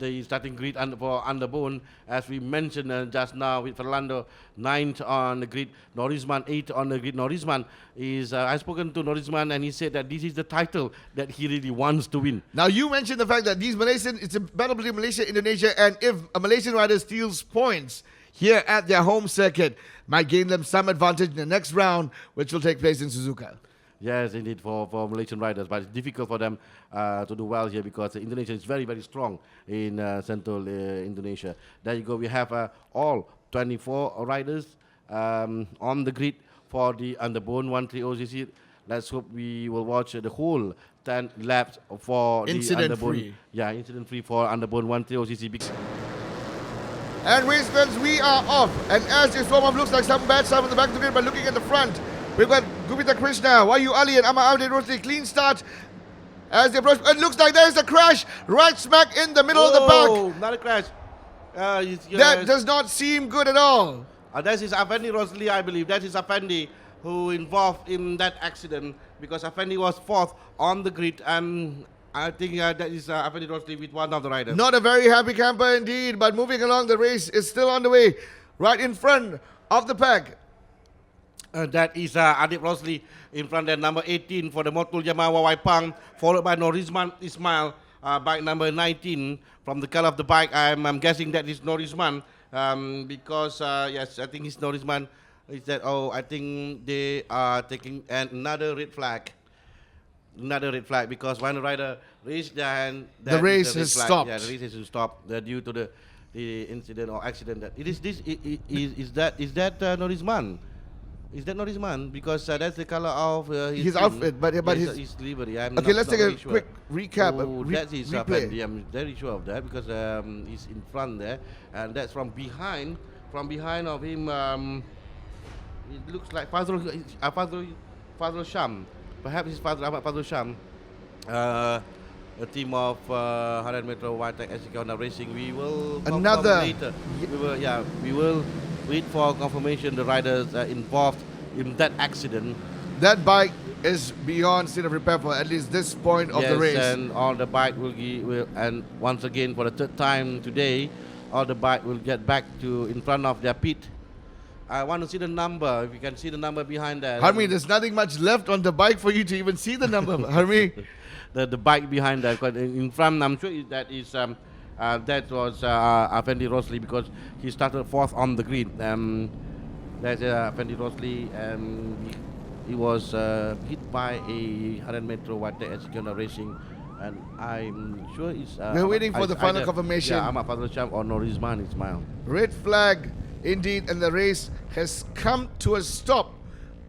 the starting grid for Underbone, as we mentioned just now with Fernando, 9th on the grid, Norisman 8th on the grid. Norisman is, I've spoken to Norisman and he said that this is the title that he really wants to win. Now you mentioned the fact that these Malaysian, it's a battle between Malaysia, Indonesia, and if a Malaysian rider steals points here at their home circuit, might gain them some advantage in the next round, which will take place in Suzuka. Yes, indeed, for Malaysian riders, but it's difficult for them to do well here because Indonesia is very, very strong in central Indonesia. There you go. We have all 24 riders on the grid for the Underbone 130cc. Let's hope we will watch the whole 10 laps for incident the Underbone. Free. Yeah, incident free for Underbone 130cc. And race fans, we are off. And as this warm-up looks like some bad stuff in the back of the grid, but looking at the front, we've got Gupita Krishna, Wayu Ali and Amar Abdi Rosli. Clean start as they approach. It looks like there's a crash right smack in the middle of the pack. Not a crash. That does not seem good at all. That is Afendi Rosli, I believe. That is Afendi who involved in that accident because Afendi was 4th on the grid, and I think that is Afendi Rosli with one of the riders. Not a very happy camper indeed, but moving along, the race is still on the way. Right in front of the pack. That is Adib Rosli in front there, number 18 for the Motul Yamaha Waipang, followed by Norisman Ismail, bike number 19. From the color of the bike, I'm guessing that is Norisman because, yes, I think it's Norisman. Is that, I think they are taking another red flag. Another red flag because when the rider raised their hand, the race has stopped. Yeah, the race has stopped due to the incident or accident. That it is this is that Norisman? Is that Norisman? Because that's the color of his outfit, but his livery. Okay, let's take a quick recap. That's his Afendi. I'm very sure of that because he's in front there, and that's from behind. From behind of him, it looks like Fazrul Sham. Perhaps his father, Ahmad Fazrul Sham. A team of 100 meter wide track Honda Racing. We will another later. We will wait for confirmation the riders involved in that accident. That bike is beyond state of repair for at least this point of the race. And all the bike will and once again for the third time today, all the bike will get back to in front of their pit. I want to see the number. If you can see the number behind that. Harmi, there's nothing much left on the bike for you to even see the number, Harmi. The bike behind that, in front, I'm sure that is that was Afendi Rosli because he started 4th on the grid. That's Afendi Rosli, and he was hit by a 100 meter wide Honda Racing, and I'm sure it's. We're waiting for the final confirmation. Yeah, Ahmad Fazrul Sham or Norisman Ismail. Red flag. Indeed, and the race has come to a stop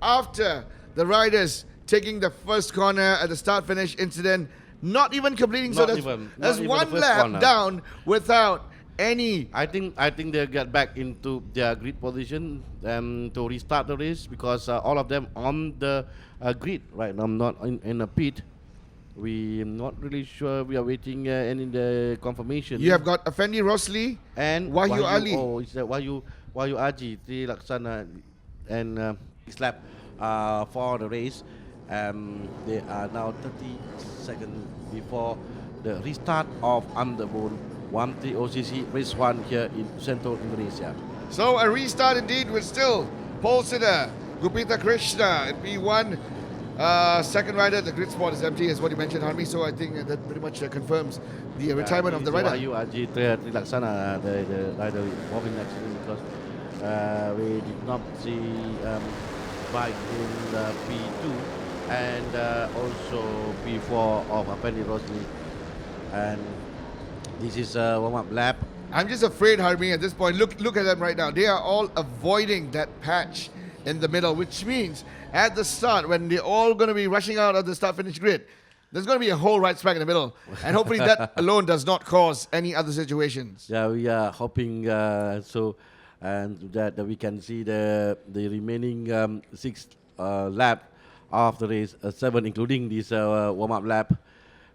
after the riders taking the first corner at the start-finish incident, not even completing. That's one lap down without any. I think they'll get back into their grid position to restart the race because all of them on the grid right now, not in a pit. We're not really sure. We are waiting any the confirmation. You have got Afendi Rosli and Wayu Ali. Oh, it's Wayu Aji, Tri Laksana, and this lap for the race. They are now 30 seconds before the restart of Underbone 130cc race 1 here in central Indonesia. So a restart indeed with still pole sitter Gupita Krishna in P1. Second rider, the grid spot is empty, is what you mentioned, Harmi. So I think that pretty much confirms the retirement of the rider. Wayu Aji Tri Laksana, the rider involved in accident because we did not see bike in the P2 and also P4 of Afendi Rosli. And this is a warm-up lap. I'm just afraid, Harmi, at this point. Look at them right now. They are all avoiding that patch in the middle, which means at the start, when they're all going to be rushing out of the start-finish grid, there's going to be a whole right smack in the middle. And hopefully that alone does not cause any other situations. Yeah, we are hoping so, and that we can see the remaining 6 lap of the race, 7 including this warm-up lap.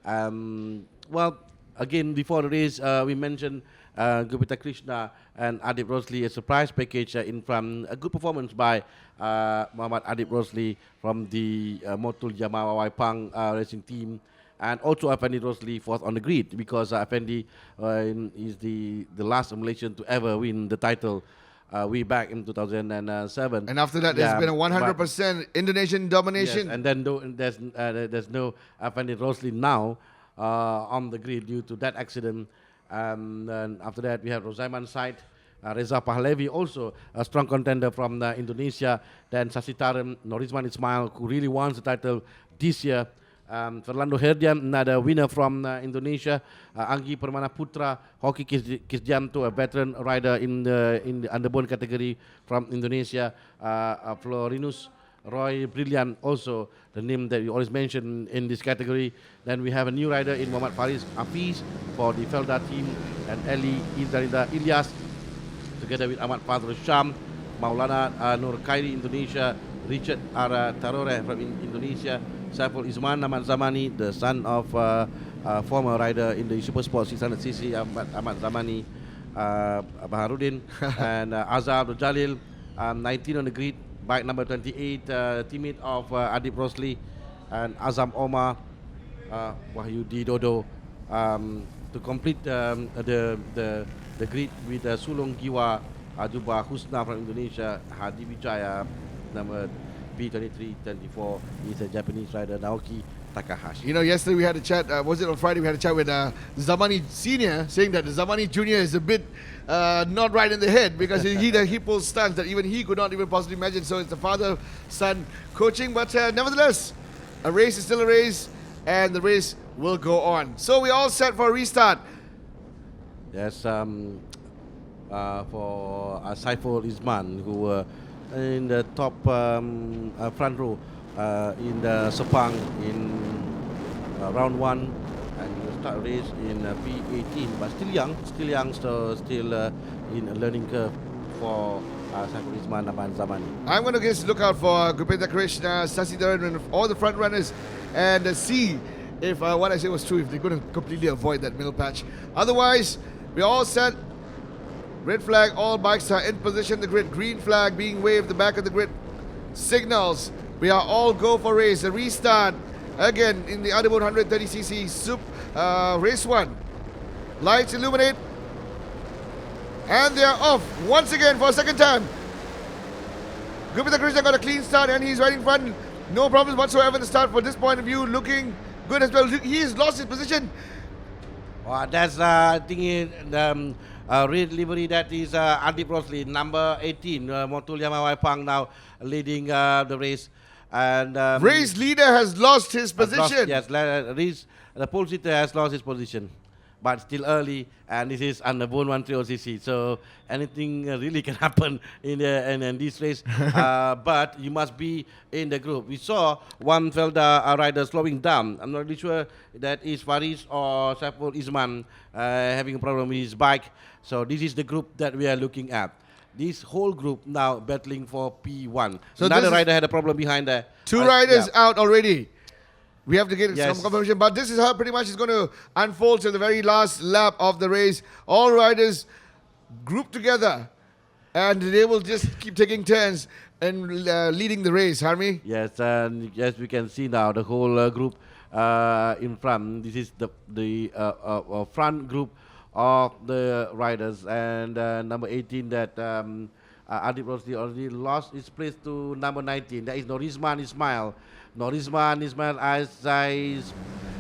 Well, again, before the race, we mentioned Gupita Krishna and Adib Rosli, a surprise package in front. A good performance by Muhammad Adib Rosli from the Motul Yamaha Waipang racing team. And also Afendi Rosli fourth on the grid because Afendi is the last Malaysian to ever win the title way back in 2007. And after that, there's been a 100% Indonesian domination. Yes, and then there's no Afendi Rosli now on the grid due to that accident. And after that, we have Rosaiman side. Reza Pahlavi also a strong contender from Indonesia. Then Sasitaran, Norizman Ismail, who really wants the title this year. Fernando Herdian, another winner from Indonesia. Anggi Permana Putra, Hoki Kisjanto, a veteran rider in the Underbone category from Indonesia. Florinus Roy Brilliant, also the name that we always mention in this category. Then we have a new rider in Muhammad Faris Hafiz for the Felda team, and Eli Ildarida Ilyas together with Ahmad Fadl Sham, Maulana Nur Khairi Indonesia, Richard Ara Tarore from Indonesia, Saiful Isman Ahmad Zamani, the son of former rider in the Super Sport 600cc Ahmad Zamani, Baharudin, and Azhar Abdul Jalil, 19 on the grid, bike number 28, teammate of Adib Rosli, and Azam Omar, Wahyudi Dodo, to complete the grid with Sulong Giwa, Ajuba Husna from Indonesia, Hadi Wijaya, number B2324, is a Japanese rider, Naoki Takahashi. You know, yesterday we had a chat, was it on Friday, we had a chat with Zamani Senior, saying that the Zamani Junior is a bit not right in the head because he pulls stunts that even he could not even possibly imagine. So it's the father-son coaching, but nevertheless, a race is still a race, and the race will go on. So we all set for a restart. Yes, for Saiful Isman, who in the top front row in the Sepang in round 1, and he will start race in P18, but still young, so still in a learning curve for Saiful Isman Aman Zamani. I'm going to just look out for Gupeta Krishna, Sasidaran, and all the front runners, and see if what I said was true, if they're going to completely avoid that middle patch. Otherwise, we're all set. Red flag, all bikes are in position. The grid, green flag being waved, the back of the grid signals. We are all go for race. A restart again in the Underbone 130cc race 1. Lights illuminate. And they are off once again for a second time. Gupita Krishna got a clean start and he's right in front. No problems whatsoever in the start for this point of view. Looking good as well. He's lost his position. That's the red livery, that is Adib Rosli, number 18, Motul Yamawaipang now leading the race. And race leader has lost his position. The pole sitter has lost his position, but still early, and this is Underbone 130cc, so anything really can happen in this race. But you must be in the group. We saw one Felda rider slowing down. I'm not really sure that is Faris or Saiful Isman having a problem with his bike. So this is the group that we are looking at. This whole group now battling for P1. So another rider had a problem behind there. Two riders out already. We have to get some confirmation, but this is how pretty much it's going to unfold to the very last lap of the race. All riders grouped together, and they will just keep taking turns and leading the race, Harmy. Yes, and yes, we can see now the whole group in front. This is the front group of the riders, and number 18 that Adib Rosli already lost his place to number 19. That is Norizman Ismail. Norizman Ismail, as I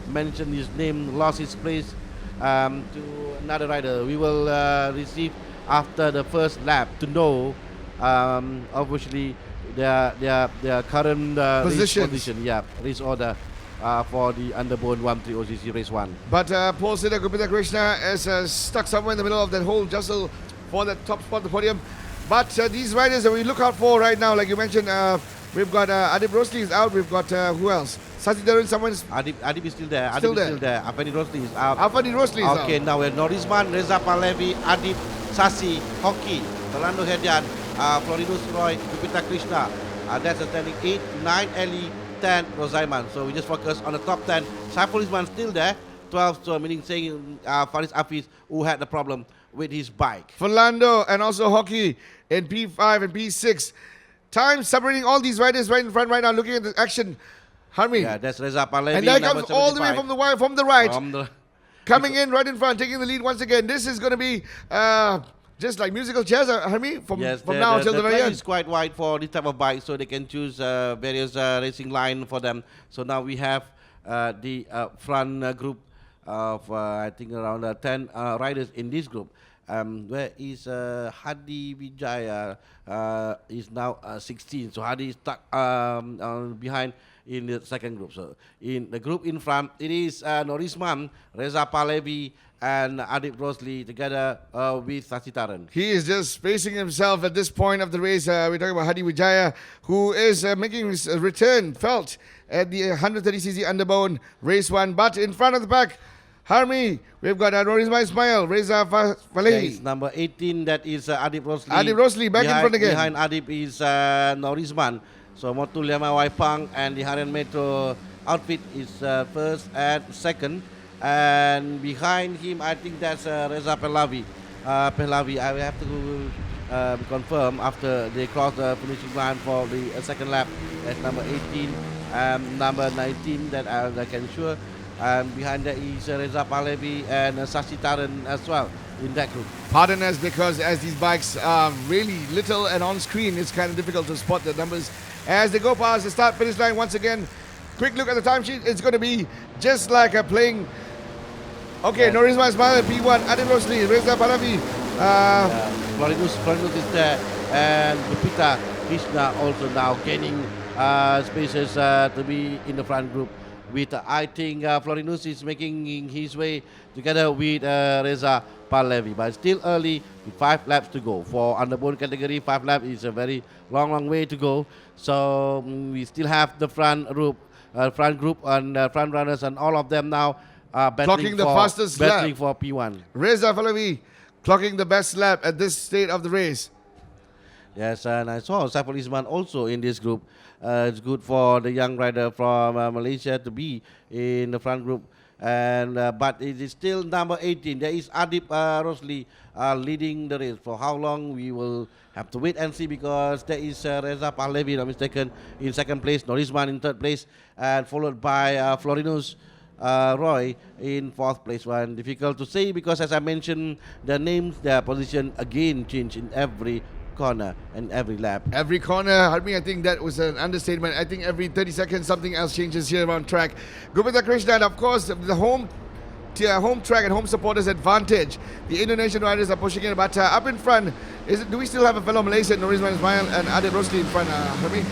mentioned his name, lost his place to another rider. We will receive after the first lap to know obviously their current race position, race order for the Underbone 130cc race 1. But Paul Siddha Gupita Krishna is stuck somewhere in the middle of that whole jostle for the top spot, the podium. But these riders that we look out for right now, like you mentioned, we've got Adib Rosli is out. We've got who else? Sasi Darun, someone's... Adib is still there. Adib is still there. Afendi Rosli is out. Afendi Rosli is out. Okay, now we're Norizman, Reza Pahlavi, Adib, Sasi, Hoki, Fernando Herdian, Florinus Roy, Gupita Krishna. That's the standing 8, 9, Eli, 10, Rosaiman. So we just focus on the top 10. Saiful Isman still there. 12, so meaning saying Faris Hafiz, who had the problem with his bike. Fernando and also Hoki in P5 and P6. Time separating all these riders right in front right now, looking at the action. Harmi. Yeah, that's Reza Pahlavi. And there number comes all the way 75. from the right. From the Coming in right in front, taking the lead once again. This is going to be just like musical chairs, Harmi, from now until the very track end. is quite wide for this type of bike, so they can choose various racing line for them. So now we have the front group of I think around 10 riders in this group. Where is Hadi Wijaya is now 16. So Hadi is stuck behind in the second group. So in the group in front, it is Norisman, Reza Pahlavi, and Adib Rosli together with Sasitaran. He is just spacing himself at this point of the race. We're talking about Hadi Wijaya, who is making his return felt at the 130cc Underbone Race 1. But in front of the pack, Harmi, we've got Norisman Ismail, Reza There Pahlavi. is number 18, that is Adib Rosli. Adib Rosli back in front again. Behind Adib is Norisman. So Motul Yama Waipang and the Harian Metro outfit is first and second. And behind him, I think that's Reza Pahlavi. Pahlavi, I will have to confirm after they cross the finishing line for the second lap. That's number 18 and number 19 that I can sure. And behind that is Reza Pahlavi and Sasitaran as well in that group. Pardon us, because as these bikes are really little and on screen, it's kind of difficult to spot the numbers as they go past the start finish line once again. Quick look at the timesheet. It's going to be just like a playing. Okay, Yeah. Norisman Ismail, P1, Adib Rosli, Reza Pahlavi. Florinus is there, and Lupita Krishna also now gaining spaces to be in the front group. With I think Florinus is making his way together with Reza Pahlavi, but still early with 5 laps to go. For Underbone category, 5 laps is a very long way to go. So we still have the front group and front runners, and all of them now Clocking the fastest battling lap. for P1. Reza Pahlavi clocking the best lap at this state of the race. Yes, and I saw Saiful Isman also in this group. It's good for the young rider from Malaysia to be in the front group. And but it is still number 18. There is Adib Rosli leading the race. For how long we will have to wait and see, because there is Reza Pahlavi, not mistaken, in second place, Norisman in third place, and followed by Florinus Roy in fourth place. One difficult to say because, as I mentioned, the names, their position again change in every corner and every lap. Every corner, Harmi, I think that was an understatement. I think every 30 seconds something else changes here on track. Gupita Krishna, and of course, the home track and home supporters advantage. The Indonesian riders are pushing in, but up in front, do we still have a fellow Malaysian, Norisman Ismail and Adib Rosli in front, Harmi?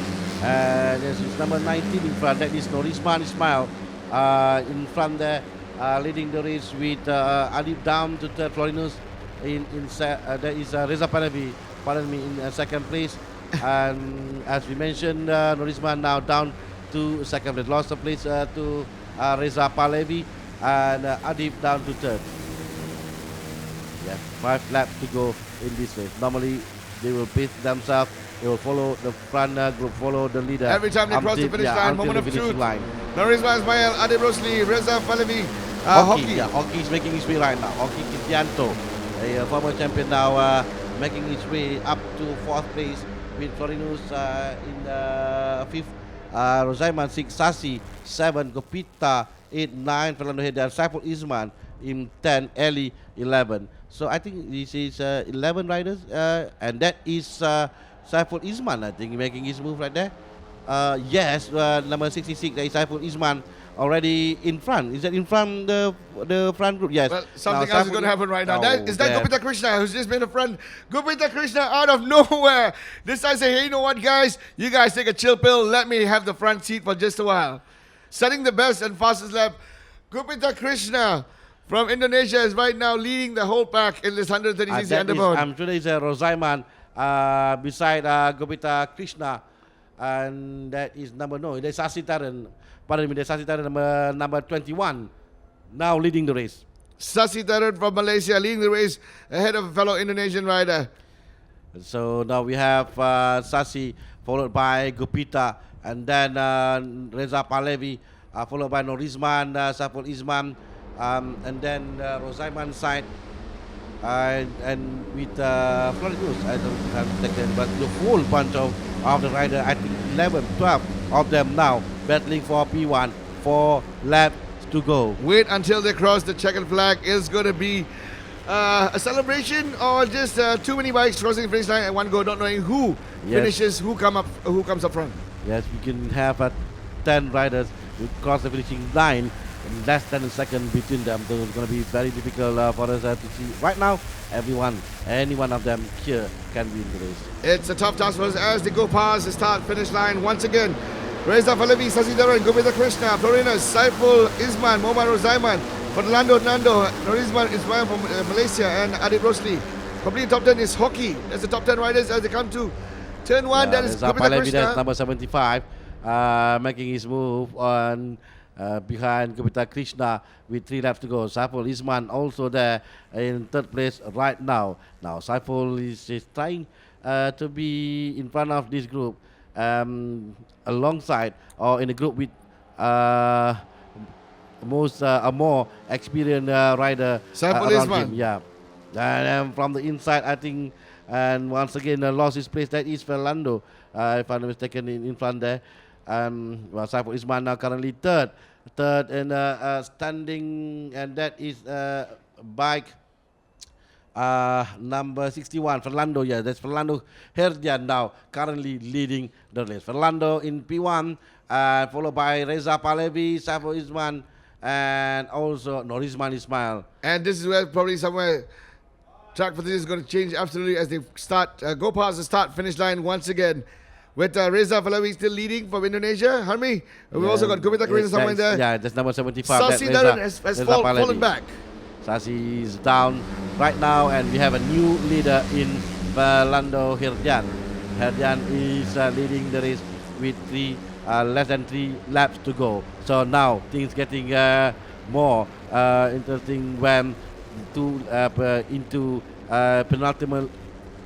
This is number 19 in front. That is Norisman Ismail in front there, leading the race with Adib down to third. Florinus there is Reza Pahlavi, pardon me, in second place. And as we mentioned, Norisman now down to second place. Lost the place to Reza Pahlavi, and Adib down to third. Yeah, 5 laps to go in this race. Normally, they will pace themselves. They will follow the front group, follow the leader. Every time they cross the finish line, until moment the of finishing truth. line. Norisman Ismail, Adib Rosli, Reza Pahlavi, Hockey. Yeah, Hockey is making his way right now. Hockey Kristianto, a former champion, now making his way up to fourth place with Florinus in fifth, Rosaiman 6, Sasi 7, Gopita 8, 9, Fernando Heda, Saiful Isman in 10, Eli 11. So I think this is 11 riders, and that is Saiful Isman, I think, making his move right there. Yes, number 66, that is Saiful Isman, already in front. Is that in front the front group? Yes. Well, something Now, else is going to happen right now. Oh, Is that damn. Gupita Krishna, who's just been a friend? Gupita Krishna out of nowhere. This time say, hey, you know what, guys? You guys take a chill pill. Let me have the front seat for just a while. Setting the best and fastest lap. Gupita Krishna from Indonesia is right now leading the whole pack in this 130cc Underbone. I'm sure there is a Rosaiman beside Gopita Krishna, and that is there's Sasitaran. Pardon me, there's Sasitaran number 21, now leading the race. Sasi Taran from Malaysia leading the race ahead of a fellow Indonesian rider. So now we have Sasi, followed by Gopita, and then Reza Pahlavi, followed by Norisman, Saiful Isman, and then Rosaiman side, and with Florinus, I don't have taken, but the whole bunch of the rider, I think 11, 12 of them now battling for P1. 4 laps to go. Wait until they cross the checkered flag. Is going to be a celebration or just too many bikes crossing the finish line at one go, not knowing who finishes, who comes up front. Yes, we can have 10 riders who cross the finishing line in less than a second between them. So it's going to be very difficult for us to see. Right now, any one of them here can win the race. It's a tough task for us as they go past the start finish line once again. Reza Falavi, Sasidaran, Gopinath Krishna, Florinas, Saiful, Isman, Mohammad Rozaiman, Fernando Nando, Norizman Ismail from Malaysia, and Adit Rosli. Complete top 10 is hockey. That's the top 10 riders as they come to turn 1. That is Reza Gopinath Falavi, Krishna. that's number 75, making his move on behind Gopinath Krishna with 3 laps to go. Saiful Isman also there in 3rd place right now. Now Saiful is trying to be in front of this group. Alongside or in a group with a more experienced rider Saiful around Isman. him. Yeah, and from the inside, I think, and once again lost his place. That is Fernando, if I'm not mistaken, in front there. Well, Saiful Isman now currently third in standing, and that is bike. Number 61, Fernando. Yeah, that's Fernando Herdian now currently leading the race. Fernando in P1, followed by Reza Pahlavi, Saiful Isman, and also Norizman Ismail. And this is where probably somewhere track for this is going to change absolutely as they go past the start finish line once again. With Reza Falawi still leading from Indonesia. Harmi, we've also got Gopinath Krishna somewhere there. Yeah, that's number 75. Sasi Daran has fallen back. Sasi is down right now, and we have a new leader in Fernando Herdian. Herdian is leading the race with less than 3 laps to go. So now things getting more interesting when into penultimate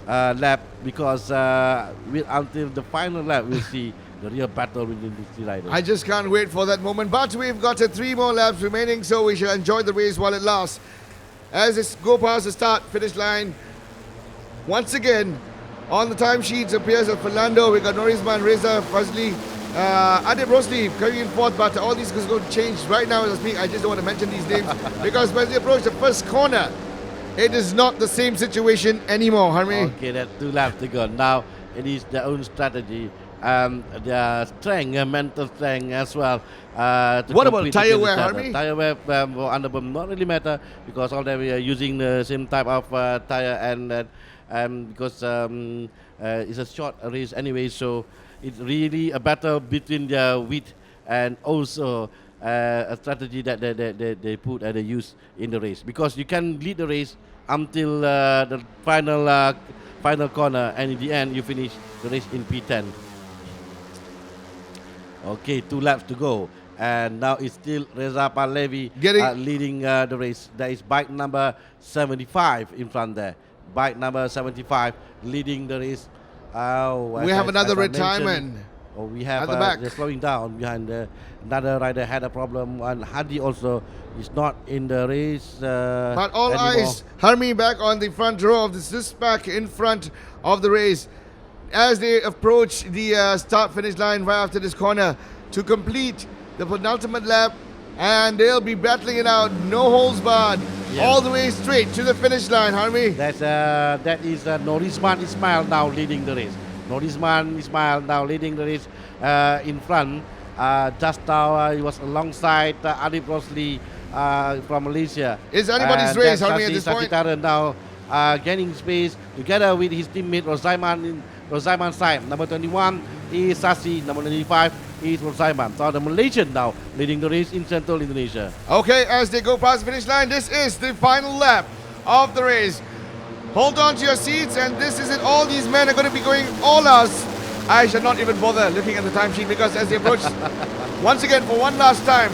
lap, because until the final lap we'll see the real battle within these 3 riders. I just can't wait for that moment. But we've got 3 more laps remaining, so we shall enjoy the race while it lasts. As it go past the start finish line, once again on the timesheets appears Fernando. We got Norizman, Reza Fazli, Adib Rosli coming in 4th, but all these is going to change right now as I speak. I just don't want to mention these names because when they approach the first corner, it is not the same situation anymore, Harmi. Okay, that's 2 laps to go. Now it is their own strategy, their strength, mental strength as well. What about tyre wear, Harmi? Tyre wear for Underbone not really matter, because all they are using the same type of tyre, and because it's a short race anyway, so it's really a battle between their width and also a strategy that they put and they use in the race, because you can lead the race until the final corner, and in the end you finish the race in P10. Okay, 2 laps to go, and now it's still Reza Pahlavi leading the race. There is bike number 75 in front there. Bike number 75 leading the race. We have another retirement. We have they're slowing down behind. Another rider had a problem, and Hadi also is not in the race. But all anymore. eyes, Harmi back on the front row of this back in front of the race as they approach the start-finish line right after this corner to complete the penultimate lap, and they'll be battling it out, no holds barred, all the way straight to the finish line, Harmi. That is Norizman Ismail now leading the race. Norizman Ismail now leading the race in front. Just now he was alongside Adib Rosli from Malaysia. It's anybody's race, Harmi, at this point. Sasi now gaining space together with his teammate Rozaiman side. Number 21 is Sasi, number 95 is Rozaiman. So the Malaysian now leading the race in Central Indonesia. Okay, as they go past the finish line, this is the final lap of the race. Hold on to your seats, and this is it. All these men are going to be going all out. I shall not even bother looking at the timesheet, because as they approach once again for one last time,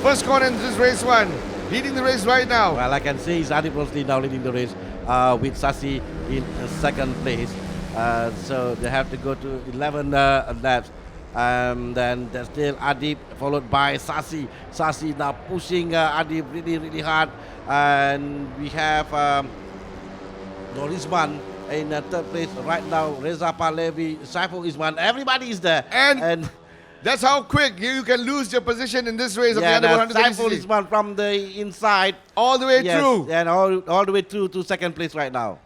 first corner in this race 1, leading the race right now. Well, I can see is Adib Rosli now leading the race with Sasi in 2nd place. So they have to go to 11 laps. Then there's still Adib, followed by Sasi. Sasi now pushing Adib really hard. And we have Norizman in 3rd place right now. Reza Pahlavi, Saiful Isman, everybody is there. And That's how quick you can lose your position in this race of the Yeah, Underbone and Saiful 130cc. Isman from the inside. All the way Yes, through. and all the way through to second place right now.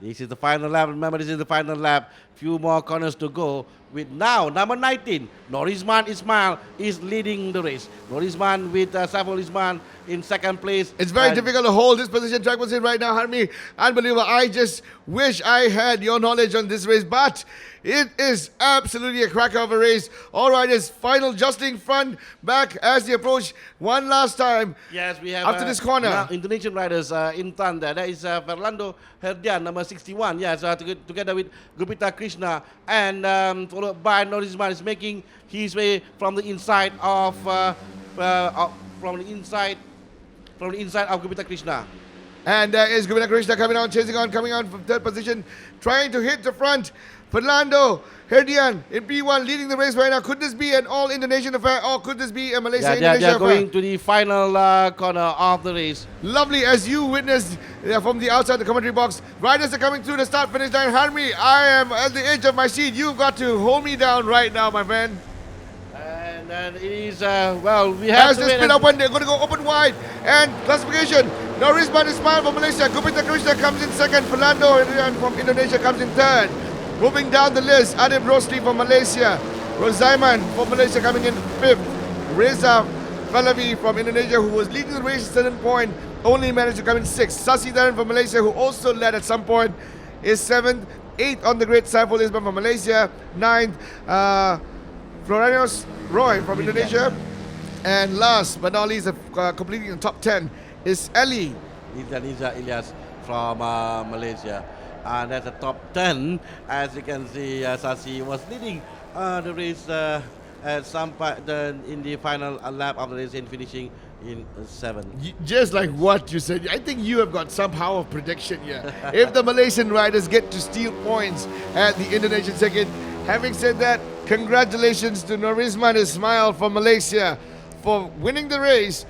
This is the final lap. Remember, this is the final lap. Few more corners to go. With now number 19, Norizman Ismail is leading the race. Norizman with Saiful Isman in second place. It's very And difficult to hold this position. Track was in right now, Harmi. Unbelievable. I just wish I had your knowledge on this race, but it is absolutely a cracker of a race. All riders, final jostling front, back as they approach one last time. Yes, we have After this corner. now Indonesian riders in front there. That is Fernando Herdian, number 61. Yes, together with Gupita Krishna, and followed by Norizman is making his way from the inside of from the inside of Gupita Krishna. And there is Gupita Krishna coming on, chasing on, coming on from third position, trying to hit the front. Fernando Herdian in P1 leading the race right now. Could this be an all-Indonesian affair, or could this be a Yeah, Malaysia-Indonesia they are affair? going to the final corner of the race. Lovely, as you witnessed from the outside the commentary box. Riders are coming through the start-finish line. Harmi, I am at the edge of my seat. You've got to hold me down right now, my friend. And then it is, well, we have As to they wait spin and- open, they're going to go open wide. And classification, Norizman Ismail from Malaysia. Gupita Krishna comes in second. Fernando Herdian from Indonesia comes in third. Moving down the list, Adib Rosli from Malaysia. Rozaiman from Malaysia coming in fifth. Reza Pahlavi from Indonesia, who was leading the race at a certain point, only managed to come in sixth. Sasi Dharan from Malaysia, who also led at some point, is seventh. Eighth on the grid, Saiful Isman from Malaysia. Ninth, Florianos Roy from Indonesia. And last but not least, completing the top 10 is Ali. Indonesia Ilyas from Malaysia. And that's the top 10. As you can see, Sasi was leading the race at some point in the final lap of the race and finishing in 7th. Just like what you said, I think you have got some power of prediction here. If the Malaysian riders get to steal points at the Indonesian circuit, having said that, congratulations to Norizman Ismail from Malaysia for winning the race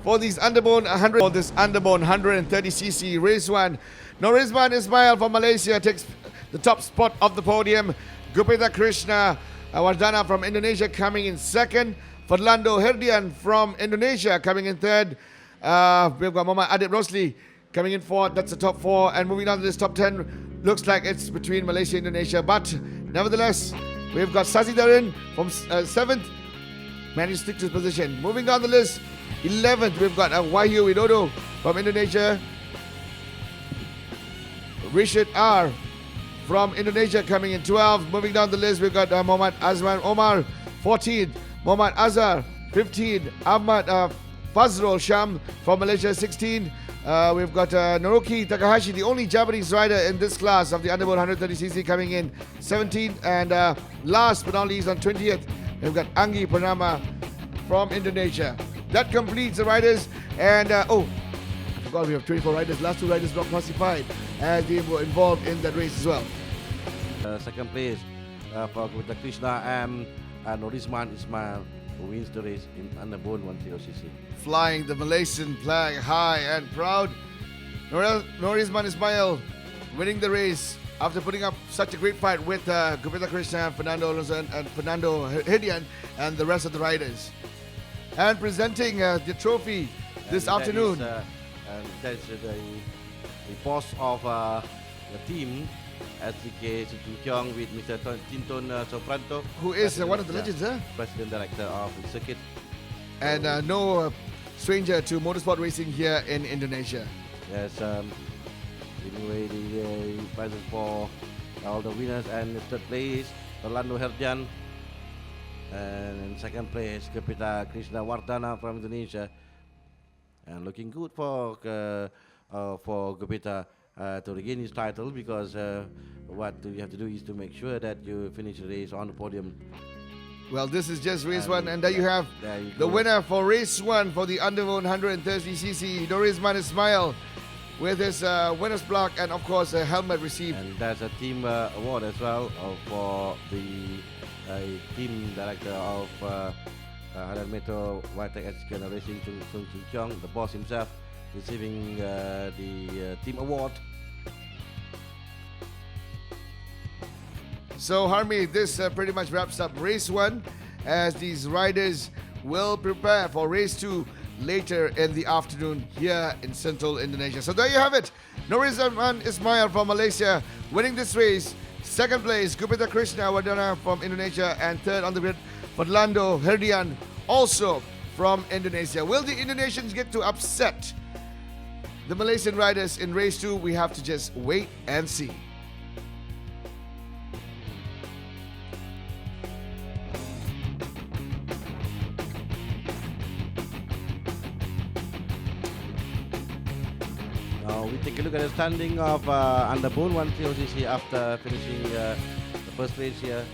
for these Underbone 100, for this Underbone 130cc race 1. Norizman Ismail from Malaysia takes the top spot of the podium. Gupita Krishna Wardana from Indonesia coming in second. Fernando Herdian from Indonesia coming in third. We've got Muhammad Adib Rosli coming in fourth. That's the top 4. And moving on to this top 10, looks like it's between Malaysia and Indonesia. But nevertheless, we've got Sasi Dharan from 7th. Managed to stick to his position. Moving down the list, 11th, we've got Wahyu Widodo from Indonesia. Rishad R from Indonesia coming in 12th. Moving down the list, we've got Muhammad Azman Omar, 14th. Muhammad Azhar, 15th. Ahmad Fazrul Sham from Malaysia, 16th. We've got Naruki Takahashi, the only Japanese rider in this class of the Underbone 130cc, coming in 17th. And last but not least, on 20th, we've got Anggi Purnama from Indonesia. That completes the riders. And I forgot we have 24 riders. Last 2 riders not classified as they were involved in that race as well. Second place for Gupita Krishna and Norizman Ismail, who wins the race in Underbone 130cc. Flying the Malaysian flag high and proud. Norizman Ismail winning the race after putting up such a great fight with Gupita Krishna, Fernando Alonso, and Fernando Herdian, and the rest of the riders. And presenting the trophy this afternoon. That is the boss of the team, SDK Suchun Kyong, with Mr. Tinton Sopranto, Who is President- one of the legends, huh? President Director of the circuit. And no stranger to motorsport racing here in Indonesia. Yes, giving away the prizes for all the winners, and the third place, Orlando Herdian, and in second place, Gupita Krishna Wardana from Indonesia. And looking good for Gupita to regain his title, because what you have to do is to make sure that you finish the race on the podium. Well, this is just race And 1, and there you have there you the go. winner for race 1 for the Underbone 130cc, Norizman Ismail, with his winner's block and of course a helmet received. And there's a team award as well for the team director of Hanan Metro White Executive Racing, Chung Kyong, the boss himself, receiving the team award. So, Harmi, this pretty much wraps up race 1 as these riders will prepare for race 2 later in the afternoon here in central Indonesia. So, there you have it. Norizman Ismail from Malaysia winning this race. Second place, Gupita Krishna Wardana from Indonesia. And third on the grid, Fernando Herdian, also from Indonesia. Will the Indonesians get to upset the Malaysian riders in race 2? We have to just wait and see. Now we take a look at the standing of Underbone 130cc after finishing the first race here.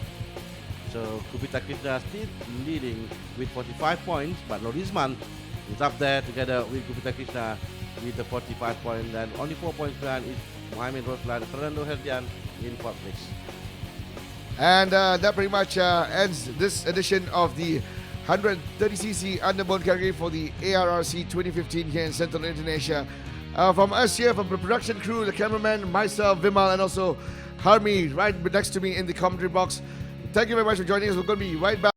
So Gupita Krishna still leading with 45 points, but Norizman is up there together with Gupita Krishna with the 45 points, and only 4 points behind is Mohamed Roslan, Fernando Herdian in fourth place. And that pretty much ends this edition of the 130cc Underbone category for the ARRC 2015 here in Central Indonesia. From us here, from the production crew, the cameraman, myself, Vimal, and also Harmi right next to me in the commentary box. Thank you very much for joining us. We're going to be right back.